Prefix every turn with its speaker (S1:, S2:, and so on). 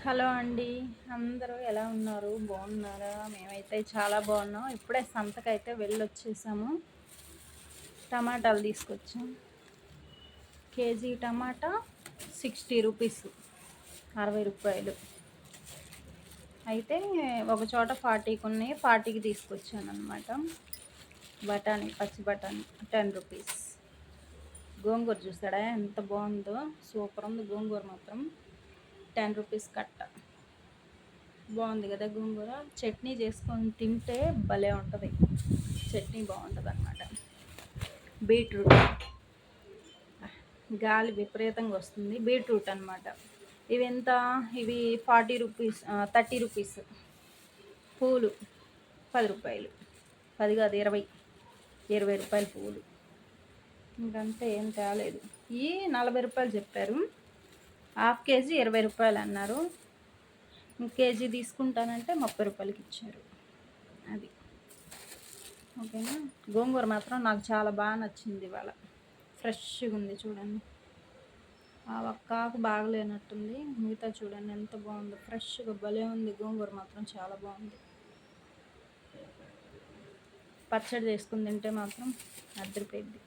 S1: Hello అండి. అందరూ ఎలా ఉన్నారు? బాగున్నారా? మేమైతే చాలా బాగున్నాం. ఇప్పుడే సంతకైతే వెళ్ళొచ్చేసాము. టమాటాలు తీసుకొచ్చాం. కేజీ టమాటా 60 రూపీస్, 60 రూపాయలు. అయితే ఒక చోట 40కి ఉన్నాయి, 40కి తీసుకొచ్చాను అనమాట. బఠానీ, పచ్చి బఠానీ 10 రూపీస్. గోంగూర చూసాడా ఎంత బాగుందో, సూపర్ ఉంది గోంగూర మాత్రం. 10 రూపీస్ కట్ట. బాగుంది కదా గోంగూర. చట్నీ చేసుకొని తింటే భలే ఉంటుంది. చట్నీ బాగుంటుంది అనమాట. బీట్రూట్, గాలి విపరీతంగా వస్తుంది. బీట్రూట్ అనమాట. ఇవి ఎంత? ఇవి 40 రూపీస్, 30 రూపీస్. పూలు 10 రూపాయలు. 10 కాదు, 20 రూపాయలు పూలు. ఇంకంతే, ఏం తేలేదు. ఈ 40 రూపాయలు చెప్పారు. హాఫ్ కేజీ 20 రూపాయలు అన్నారు. కేజీ తీసుకుంటానంటే 30 రూపాయలకి ఇచ్చారు. అది ఓకేనా. గోంగూర మాత్రం నాకు చాలా బాగా నచ్చింది ఇవాళ. ఫ్రెష్గా ఉంది చూడండి. ఆ ఒక్క ఆకు బాగలేనట్టుంది, మిగతా చూడండి ఎంత బాగుందో. ఫ్రెష్గా భలే ఉంది గోంగూర మాత్రం, చాలా బాగుంది. పచ్చడి చేసుకుని తింటే మాత్రం అద్దరిపోయింది.